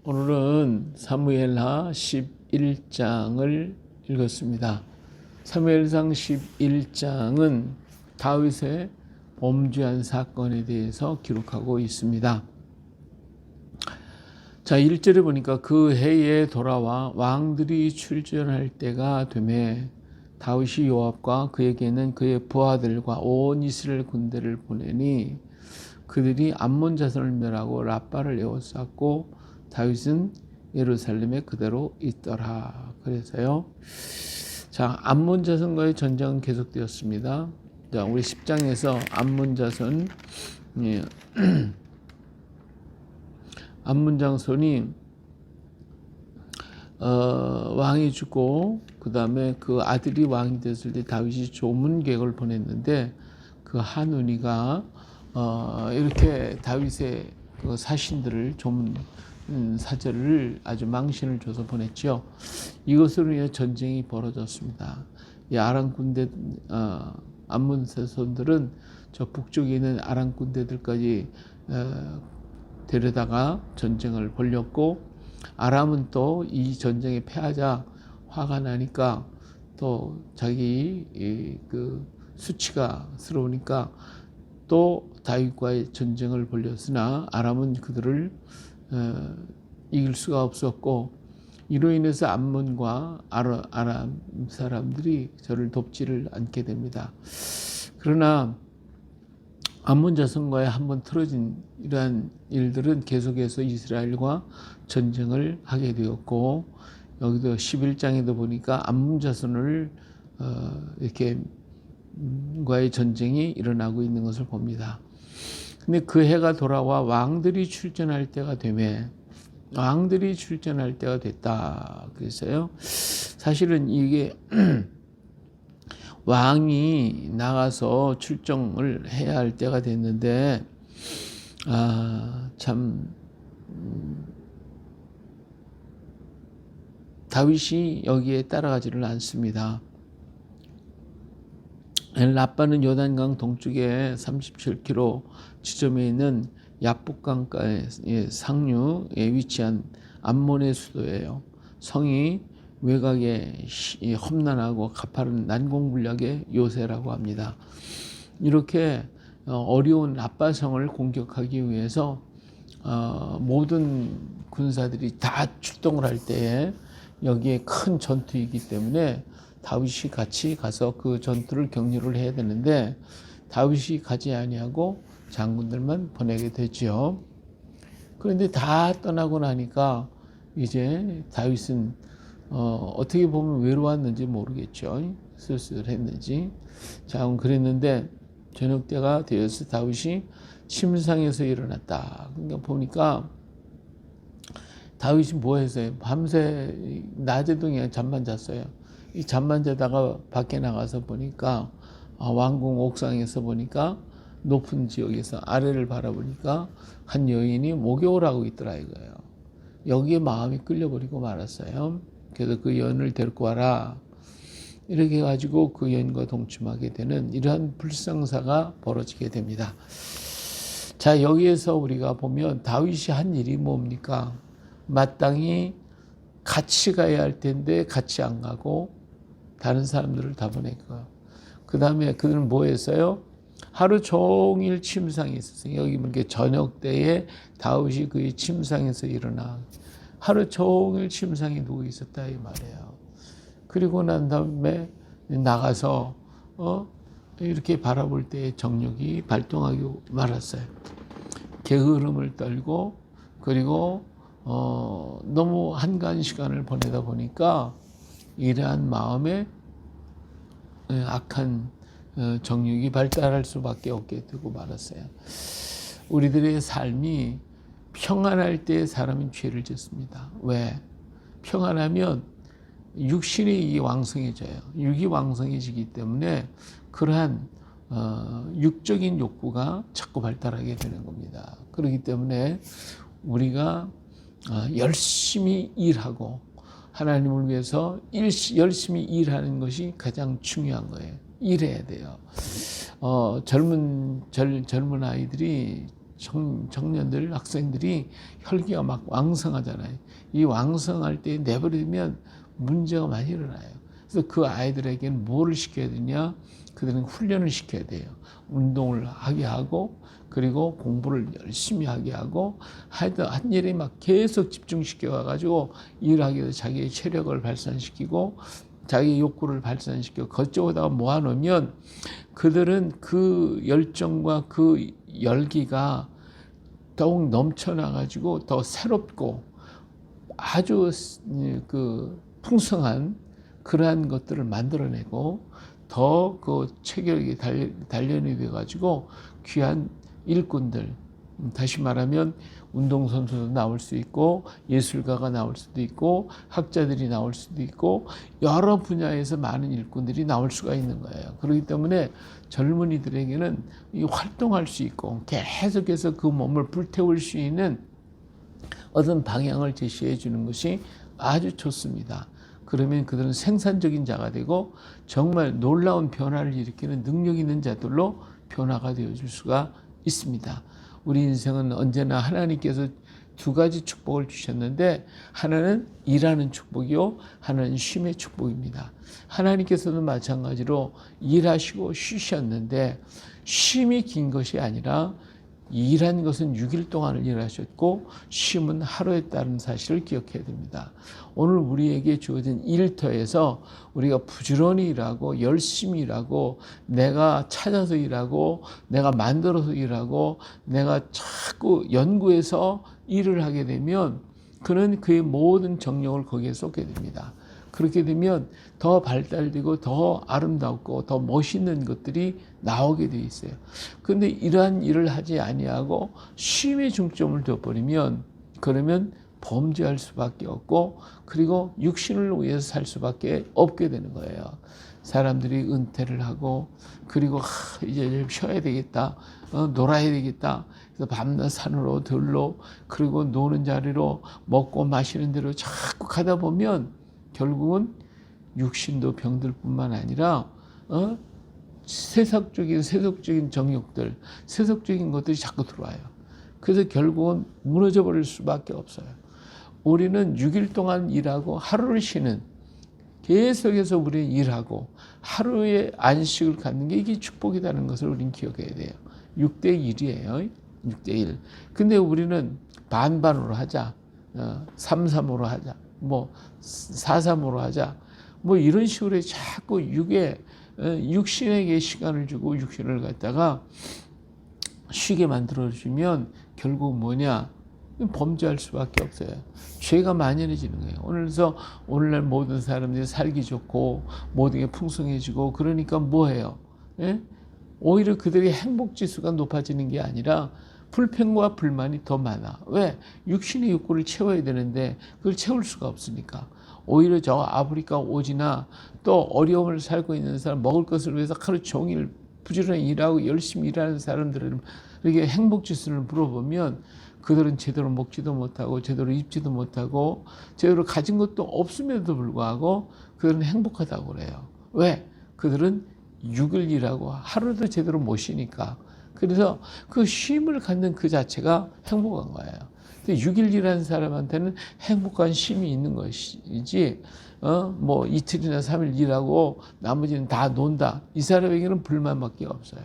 오늘은 사무엘하 11장을 읽었습니다. 사무엘상 11장은 다윗의 범죄한 사건에 대해서 기록하고 있습니다. 자, 1절에 보니까 그 해에 돌아와 왕들이 출전할 때가 되매 다윗이 요압과 그에게는 그의 부하들과 온 이스라엘 군대를 보내니 그들이 암몬 자손을 멸하고 라빠를 에워쌌고 다윗은 예루살렘에 그대로 있더라. 그래서요. 자, 암몬 자손과의 전쟁은 계속되었습니다. 자, 우리 10장에서 암몬 자손, 암몬 자손이 왕이 죽고 그 다음에 그 아들이 왕이 됐을 때 다윗이 조문객을 보냈는데 그 한운이가 이렇게 다윗의 그 사신들을 조문 사절을 아주 망신을 줘서 보냈죠. 이것으로 인해 전쟁이 벌어졌습니다. 이 아람 군대 암몬 자손들은 저 북쪽에 있는 아람 군대들까지 데려다가 전쟁을 벌였고 아람은 또 이 전쟁에 패하자 화가 나니까 또 자기 그 수치가스러우니까 또 다윗과의 전쟁을 벌였으나 아람은 그들을 이길 수가 없었고 이로 인해서 암몬과 아람 사람들이 저를 돕지를 않게 됩니다. 그러나 암몬 자손과의 한번 틀어진 이러한 일들은 계속해서 이스라엘과 전쟁을 하게 되었고 여기도 11장에도 보니까 암몬 자손을 이렇게 과의 전쟁이 일어나고 있는 것을 봅니다. 근데 그 해가 돌아와 왕들이 출전할 때가 되매 왕들이 출전할 때가 됐다. 그래서요. 사실은 이게 왕이 나가서 출정을 해야 할 때가 됐는데 참 다윗이 여기에 따라가지를 않습니다. 라빠는 요단강 동쪽에 37km 지점에 있는 야복강가의 상류에 위치한 암몬의 수도예요. 성이 외곽에 험난하고 가파른 난공불락의 요새라고 합니다. 이렇게 어려운 라빠성을 공격하기 위해서 모든 군사들이 다 출동을 할 때에 여기에 큰 전투이기 때문에 다윗이 같이 가서 그 전투를 격려를 해야 되는데 다윗이 가지 아니하고 장군들만 보내게 되죠. 그런데 다 떠나고 나니까 이제 다윗은 어떻게 보면 외로웠는지 모르겠죠. 쓸쓸했는지. 자, 그랬는데 저녁 때가 되어서 다윗이 침상에서 일어났다. 그러니까 보니까 다윗이 뭐 했어요? 밤새 낮에도 그냥 잠만 잤어요. 이 잠만 자다가 밖에 나가서 보니까 왕궁 옥상에서 보니까 높은 지역에서 아래를 바라보니까 한 여인이 목욕을 하고 있더라 이거예요. 여기에 마음이 끌려버리고 말았어요. 그래서 그 여인을 데리고 와라. 이렇게 해가지고 그 여인과 동침하게 되는 이러한 불상사가 벌어지게 됩니다. 자, 여기에서 우리가 보면 다윗이 한 일이 뭡니까? 마땅히 같이 가야 할 텐데 같이 안 가고 다른 사람들을 다 보냈고 그 다음에 그들은 뭐 했어요? 하루 종일 침상에 있었어요. 여기 이렇게 저녁 때에 다윗이 그의 침상에서 일어나 하루 종일 침상에 누워 있었다 이 말이에요. 그리고 난 다음에 나가서 이렇게 바라볼 때 정욕이 발동하기 말았어요. 게으름을 떨고 그리고 너무 한가한 시간을 보내다 보니까 이러한 마음에 악한 정욕이 발달할 수밖에 없게 되고 말았어요. 우리들의 삶이 평안할 때 사람은 죄를 짓습니다. 왜? 평안하면 육신이 왕성해져요. 육이 왕성해지기 때문에 그러한 육적인 욕구가 자꾸 발달하게 되는 겁니다. 그렇기 때문에 우리가 열심히 일하고 하나님을 위해서 열심히 일하는 것이 가장 중요한 거예요. 일해야 돼요. 젊은 아이들이 청년들, 학생들이 혈기가 막 왕성하잖아요. 이 왕성할 때 내버리면 문제가 많이 일어나요. 그래서 그 아이들에게는 뭐를 시켜야 되냐? 그들은 훈련을 시켜야 돼요. 운동을 하게 하고, 그리고 공부를 열심히 하게 하고, 한 일에 막 계속 집중시켜 가지고 일하게 해서 자기의 체력을 발산시키고, 자기 욕구를 발산시키고, 그쪽에다가 모아놓으면 그들은 그 열정과 그 열기가 더욱 넘쳐나가지고 더 새롭고 아주 그 풍성한 그러한 것들을 만들어내고 더 그 체격이 단련이 돼가지고 귀한 일꾼들, 다시 말하면 운동선수도 나올 수 있고 예술가가 나올 수도 있고 학자들이 나올 수도 있고 여러 분야에서 많은 일꾼들이 나올 수가 있는 거예요. 그렇기 때문에 젊은이들에게는 활동할 수 있고 계속해서 그 몸을 불태울 수 있는 어떤 방향을 제시해 주는 것이 아주 좋습니다. 그러면 그들은 생산적인 자가 되고 정말 놀라운 변화를 일으키는 능력 있는 자들로 변화가 되어줄 수가 있습니다. 우리 인생은 언제나 하나님께서 두 가지 축복을 주셨는데 하나는 일하는 축복이요, 하나는 쉼의 축복입니다. 하나님께서도 마찬가지로 일하시고 쉬셨는데 쉼이 긴 것이 아니라 일한 것은 6일 동안을 일하셨고 쉼은 하루에 따른 사실을 기억해야 됩니다. 오늘 우리에게 주어진 일터에서 우리가 부지런히 일하고 열심히 일하고 내가 찾아서 일하고 내가 만들어서 일하고 내가 자꾸 연구해서 일을 하게 되면 그는 그의 모든 정력을 거기에 쏟게 됩니다. 그렇게 되면 더 발달되고 더 아름답고 더 멋있는 것들이 나오게 돼 있어요. 그런데 이러한 일을 하지 아니하고 쉼에 중점을 둬버리면 그러면 범죄할 수밖에 없고 그리고 육신을 위해서 살 수밖에 없게 되는 거예요. 사람들이 은퇴를 하고 그리고 이제 좀 쉬어야 되겠다, 놀아야 되겠다. 그래서 밤낮 산으로 들로 그리고 노는 자리로 먹고 마시는 대로 자꾸 가다 보면 결국은 육신도 병들 뿐만 아니라 세속적인 정욕들, 세속적인 것들이 자꾸 들어와요. 그래서 결국은 무너져 버릴 수밖에 없어요. 우리는 6일 동안 일하고 하루를 쉬는, 계속해서 우리는 일하고 하루의 안식을 갖는 게 이게 축복이라는 것을 우리는 기억해야 돼요. 6대 1이에요. 6대 1. 근데 우리는 반반으로 하자. 3-3으로 하자. 뭐 4-3으로 하자. 뭐 이런 식으로 자꾸 육신에게 시간을 주고 육신을 갖다가 쉬게 만들어주면 결국 뭐냐? 범죄할 수밖에 없어요. 죄가 만연해지는 거예요. 그래서 오늘날 모든 사람들이 살기 좋고 모든 게 풍성해지고 그러니까 뭐해요? 예? 오히려 그들의 행복지수가 높아지는 게 아니라 불평과 불만이 더 많아. 왜? 육신의 욕구를 채워야 되는데 그걸 채울 수가 없으니까. 오히려 저 아프리카 오지나 또 어려움을 살고 있는 사람, 먹을 것을 위해서 하루 종일 부지런히 일하고 열심히 일하는 사람들은 이렇게 행복지수를 물어보면 그들은 제대로 먹지도 못하고 제대로 입지도 못하고 제대로 가진 것도 없음에도 불구하고 그들은 행복하다고 그래요. 왜? 그들은 6일 일하고 하루도 제대로 못 쉬니까. 그래서 그 쉼을 갖는 그 자체가 행복한 거예요. 6일 일하는 사람한테는 행복한 쉼이 있는 것이지, 뭐 이틀이나 3일 일하고 나머지는 다 논다. 이 사람에게는 불만밖에 없어요.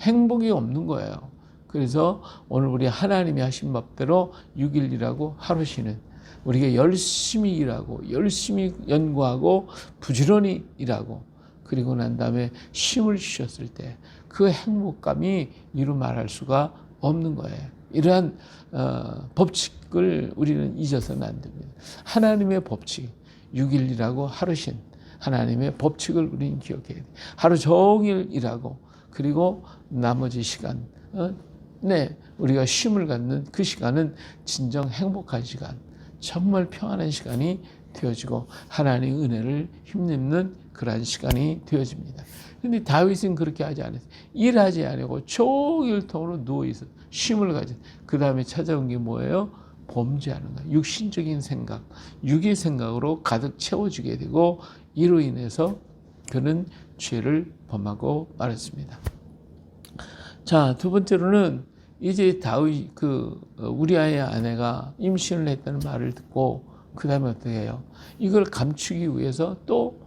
행복이 없는 거예요. 그래서 오늘 우리 하나님이 하신 법대로 6일 일하고 하루 쉬는, 우리가 열심히 일하고 열심히 연구하고 부지런히 일하고 그리고 난 다음에 쉼을 쉬었을 때 그 행복감이 이루 말할 수가 없는 거예요. 이러한 법칙을 우리는 잊어서는 안 됩니다. 하나님의 법칙, 6일 일하고 하루 쉰 하나님의 법칙을 우리는 기억해야 돼요. 하루 종일 일하고 그리고 나머지 시간 우리가 쉼을 갖는 그 시간은 진정 행복한 시간, 정말 평안한 시간이 되어지고 하나님의 은혜를 힘입는 그러한 시간이 되어집니다. 근데 다윗은 그렇게 하지 않았어요. 일하지 않고 종일 통으로 누워있어 쉼을 가져. 그 다음에 찾아온 게 뭐예요? 범죄하는 거예요. 육신적인 생각, 육의 생각으로 가득 채워지게 되고 이로 인해서 그는 죄를 범하고 말았습니다. 자, 두 번째로는 이제 다윗 우리아의 아내가 임신을 했다는 말을 듣고 그 다음에 어떻게 해요? 이걸 감추기 위해서 또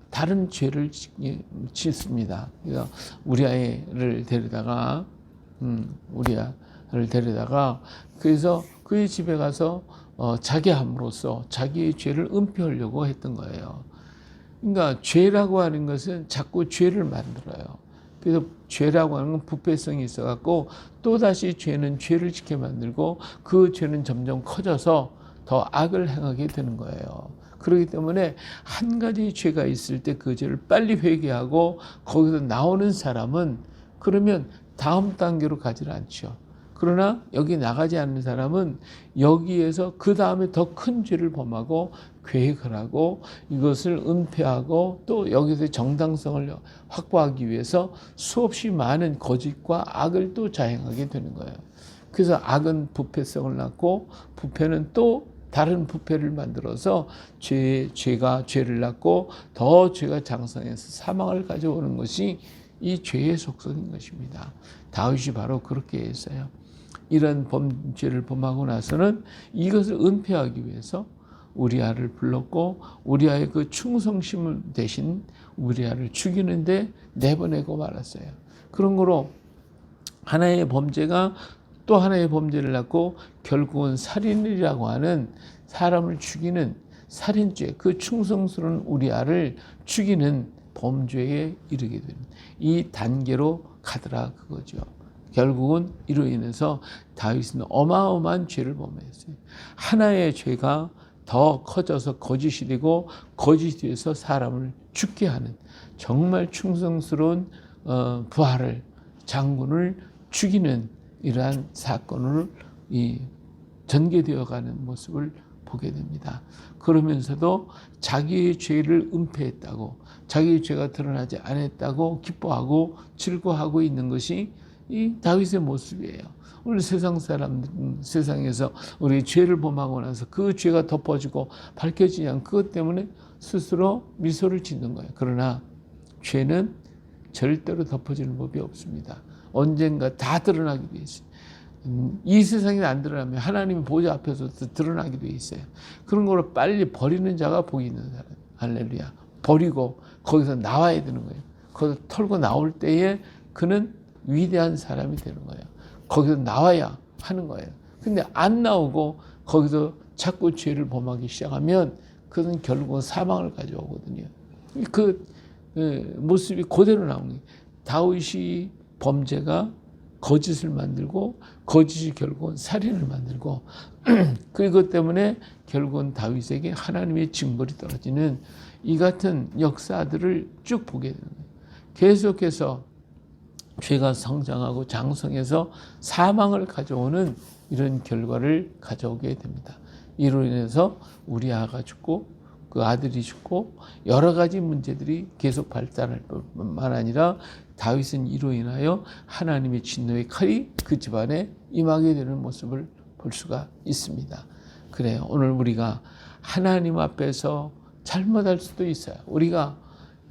다른 죄를 짓습니다. 그래서 우리아를 데려다가 그래서 그의 집에 가서 자기 함으로써 자기의 죄를 은폐하려고 했던 거예요. 그러니까 죄라고 하는 것은 자꾸 죄를 만들어요. 그래서 죄라고 하는 건 부패성이 있어갖고 또다시 죄는 죄를 짓게 만들고 그 죄는 점점 커져서 더 악을 행하게 되는 거예요. 그렇기 때문에 한 가지 죄가 있을 때 그 죄를 빨리 회개하고 거기서 나오는 사람은 그러면 다음 단계로 가지 않죠. 그러나 여기 나가지 않는 사람은 여기에서 그 다음에 더 큰 죄를 범하고 계획을 하고 이것을 은폐하고 또 여기서 정당성을 확보하기 위해서 수없이 많은 거짓과 악을 또 자행하게 되는 거예요. 그래서 악은 부패성을 낳고 부패는 또 다른 부패를 만들어서 죄가 죄를 낳고 더 죄가 장성해서 사망을 가져오는 것이 이 죄의 속성인 것입니다. 다윗이 바로 그렇게 했어요. 이런 범죄를 범하고 나서는 이것을 은폐하기 위해서 우리아를 불렀고 우리아의 그 충성심을 대신 우리아를 죽이는데 내보내고 말았어요. 그런 거로 하나의 범죄가 또 하나의 범죄를 낳고 결국은 살인이라고 하는 사람을 죽이는 살인죄, 그 충성스러운 우리아를 죽이는 범죄에 이르게 되는 이 단계로 가더라 그거죠. 결국은 이로 인해서 다윗은 어마어마한 죄를 범했어요. 하나의 죄가 더 커져서 거짓이 되고 거짓이 돼서 사람을 죽게 하는 정말 충성스러운 부하를 장군을 죽이는 이러한 사건을 전개되어가는 모습을 보게 됩니다. 그러면서도 자기의 죄를 은폐했다고 자기의 죄가 드러나지 않았다고 기뻐하고 즐거워하고 있는 것이 이 다윗의 모습이에요. 오늘 세상에서 우리 죄를 범하고 나서 그 죄가 덮어지고 밝혀지지 않고 그것 때문에 스스로 미소를 짓는 거예요. 그러나 죄는 절대로 덮어지는 법이 없습니다. 언젠가 다 드러나게 돼 있어요. 이 세상에 안 드러나면 하나님 보좌 앞에서 드러나게 돼 있어요. 그런 걸 빨리 버리는 자가 복이 있는 사람. 할렐루야. 버리고 거기서 나와야 되는 거예요. 거기서 털고 나올 때에 그는 위대한 사람이 되는 거예요. 거기서 나와야 하는 거예요. 근데 안 나오고 거기서 자꾸 죄를 범하기 시작하면 그는 결국은 사망을 가져오거든요. 그 모습이 그대로 나오는 거예요. 다윗이 범죄가 거짓을 만들고 거짓이 결국은 살인을 만들고 그것 때문에 결국은 다윗에게 하나님의 징벌이 떨어지는 이 같은 역사들을 쭉 보게 되는 거예요. 계속해서 죄가 성장하고 장성해서 사망을 가져오는 이런 결과를 가져오게 됩니다. 이로 인해서 우리아가 죽고 그 아들이 죽고 여러 가지 문제들이 계속 발달할 뿐만 아니라 다윗은 이로 인하여 하나님의 진노의 칼이 그 집안에 임하게 되는 모습을 볼 수가 있습니다. 그래요. 오늘 우리가 하나님 앞에서 잘못할 수도 있어요. 우리가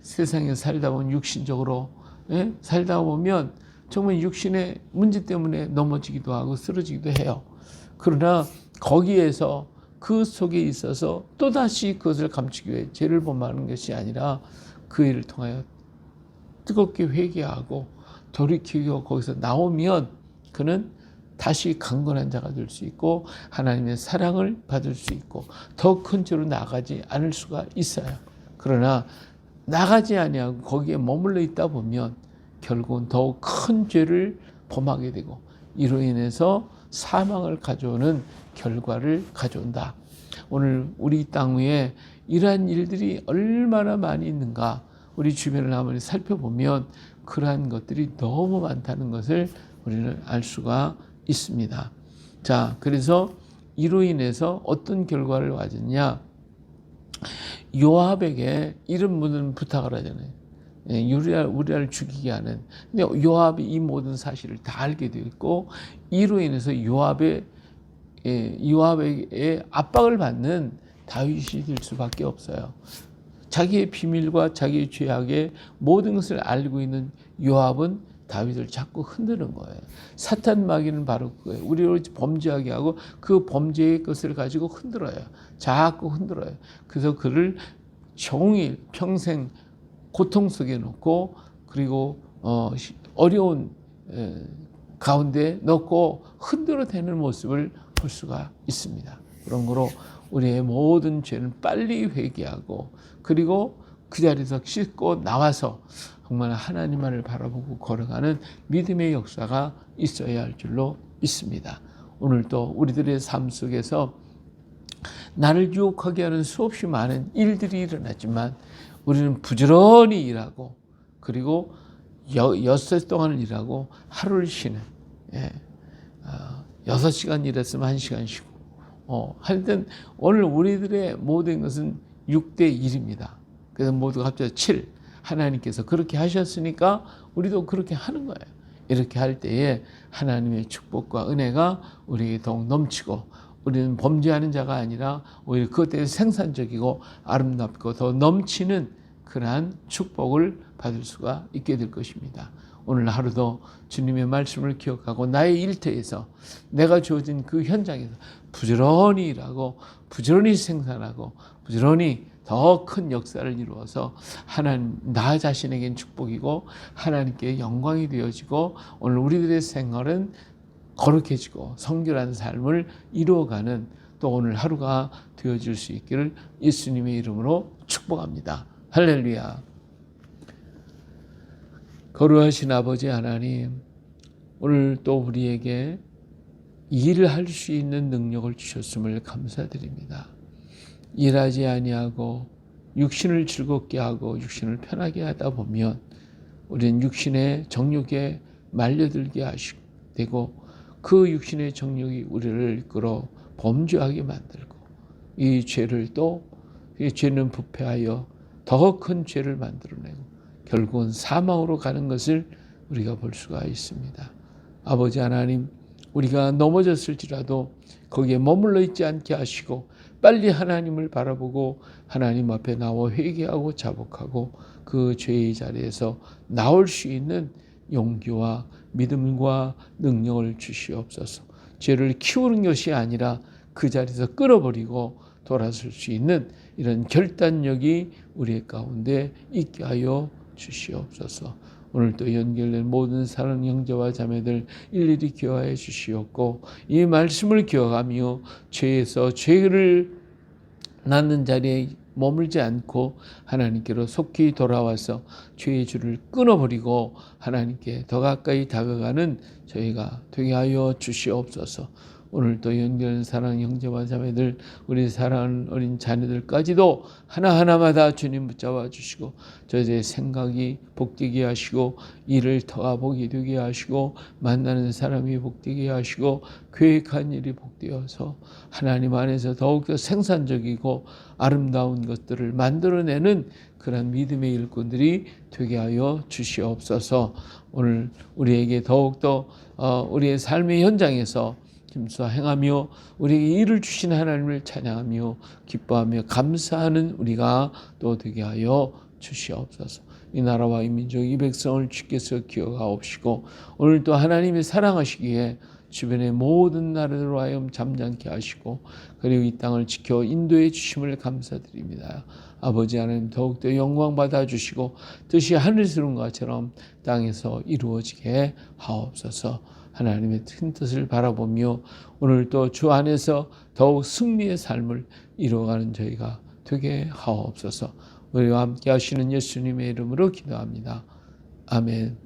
세상에 살다 보면 육신적으로 살다 보면 정말 육신의 문제 때문에 넘어지기도 하고 쓰러지기도 해요. 그러나 거기에서 그 속에 있어서 또다시 그것을 감추기 위해 죄를 범하는 것이 아니라 그 일을 통하여 뜨겁게 회개하고 돌이키고 거기서 나오면 그는 다시 강건한 자가 될 수 있고 하나님의 사랑을 받을 수 있고 더 큰 죄로 나가지 않을 수가 있어요. 그러나 나가지 아니하고 거기에 머물러 있다 보면 결국은 더욱 큰 죄를 범하게 되고 이로 인해서 사망을 가져오는 결과를 가져온다. 오늘 우리 땅 위에 이러한 일들이 얼마나 많이 있는가 우리 주변을 한번 살펴보면 그러한 것들이 너무 많다는 것을 우리는 알 수가 있습니다. 자, 그래서 이로 인해서 어떤 결과를 가졌냐? 요압에게 이런 모든 부탁을 하잖아요. 우리아를 죽이게 하는. 근데 요압이 이 모든 사실을 다 알게 되었고 이로 인해서 요압의 압박을 받는 다윗이 될 수밖에 없어요. 자기의 비밀과 자기의 죄악의 모든 것을 알고 있는 요압은 다윗을 자꾸 흔드는 거예요. 사탄 마귀는 바로 그거예요. 우리를 범죄하게 하고 그 범죄의 것을 가지고 흔들어요. 자꾸 흔들어요. 그래서 그를 종일 평생 고통 속에 놓고 그리고 어려운 가운데 넣고 흔들어대는 모습을 볼 수가 있습니다. 그런 거로 우리의 모든 죄는 빨리 회개하고 그리고 그 자리에서 씻고 나와서 정말 하나님만을 바라보고 걸어가는 믿음의 역사가 있어야 할 줄로 믿습니다. 오늘도 우리들의 삶 속에서 나를 유혹하게 하는 수없이 많은 일들이 일어나지만 우리는 부지런히 일하고 그리고 엿새 동안 일하고 하루를 쉬는 6시간 일했으면 1시간 쉬고 하여튼 오늘 우리들의 모든 것은 6대 1입니다. 그래서 모두가 합쳐서 7. 하나님께서 그렇게 하셨으니까 우리도 그렇게 하는 거예요. 이렇게 할 때에 하나님의 축복과 은혜가 우리에게 더욱 넘치고 우리는 범죄하는 자가 아니라 오히려 그것 때문에 생산적이고 아름답고 더 넘치는 그러한 축복을 받을 수가 있게 될 것입니다. 오늘 하루도 주님의 말씀을 기억하고 나의 일터에서 내가 주어진 그 현장에서 부지런히 일하고 부지런히 생산하고 부지런히 더 큰 역사를 이루어서 하나님 나 자신에겐 축복이고 하나님께 영광이 되어지고 오늘 우리들의 생활은 거룩해지고 성결한 삶을 이루어가는 또 오늘 하루가 되어질 수 있기를 예수님의 이름으로 축복합니다. 할렐루야. 거룩하신 아버지 하나님, 오늘 또 우리에게 일을 할 수 있는 능력을 주셨음을 감사드립니다. 일하지 아니하고 육신을 즐겁게 하고 육신을 편하게 하다 보면 우리는 육신의 정욕에 말려들게 되고 그 육신의 정욕이 우리를 이끌어 범죄하게 만들고 이 죄를 또 이 죄는 부패하여 더 큰 죄를 만들어내고 결국은 사망으로 가는 것을 우리가 볼 수가 있습니다. 아버지 하나님, 우리가 넘어졌을지라도 거기에 머물러 있지 않게 하시고 빨리 하나님을 바라보고 하나님 앞에 나와 회개하고 자복하고 그 죄의 자리에서 나올 수 있는 용기와 믿음과 능력을 주시옵소서. 죄를 키우는 것이 아니라 그 자리에서 끊어버리고 돌아설 수 있는 이런 결단력이 우리 가운데 있게 하여 주시옵소서. 오늘도 연결된 모든 사랑하는 형제와 자매들 일일이 기억하여 주시옵고 이 말씀을 기억하며 죄에서 죄를 낳는 자리에 머물지 않고 하나님께로 속히 돌아와서 죄의 줄을 끊어버리고 하나님께 더 가까이 다가가는 저희가 되게 하여 주시옵소서. 오늘도 연결된 사랑하는 형제와 자매들 우리 사랑하는 어린 자녀들까지도 하나하나마다 주님 붙잡아 주시고 저희의 생각이 복되게 하시고 일을 더 복이 되게 하시고 만나는 사람이 복되게 하시고 계획한 일이 복되어서 하나님 안에서 더욱더 생산적이고 아름다운 것들을 만들어내는 그런 믿음의 일꾼들이 되게 하여 주시옵소서. 오늘 우리에게 더욱더 우리의 삶의 현장에서 힘써 행하며 우리에게 일을 주신 하나님을 찬양하며 기뻐하며 감사하는 우리가 또 되게 하여 주시옵소서. 이 나라와 이 민족 이 백성을 주께서 기억하옵시고 오늘도 하나님이 사랑하시기에 주변의 모든 나라들로 하여금 잠잠케 하시고 그리고 이 땅을 지켜 인도해 주심을 감사드립니다. 아버지 하나님 더욱더 영광 받아주시고 뜻이 하늘에서 이룬 것처럼 땅에서 이루어지게 하옵소서. 하나님의 큰 뜻을 바라보며 오늘도 주 안에서 더욱 승리의 삶을 이루어가는 저희가 되게 하옵소서. 우리와 함께 하시는 예수님의 이름으로 기도합니다. 아멘.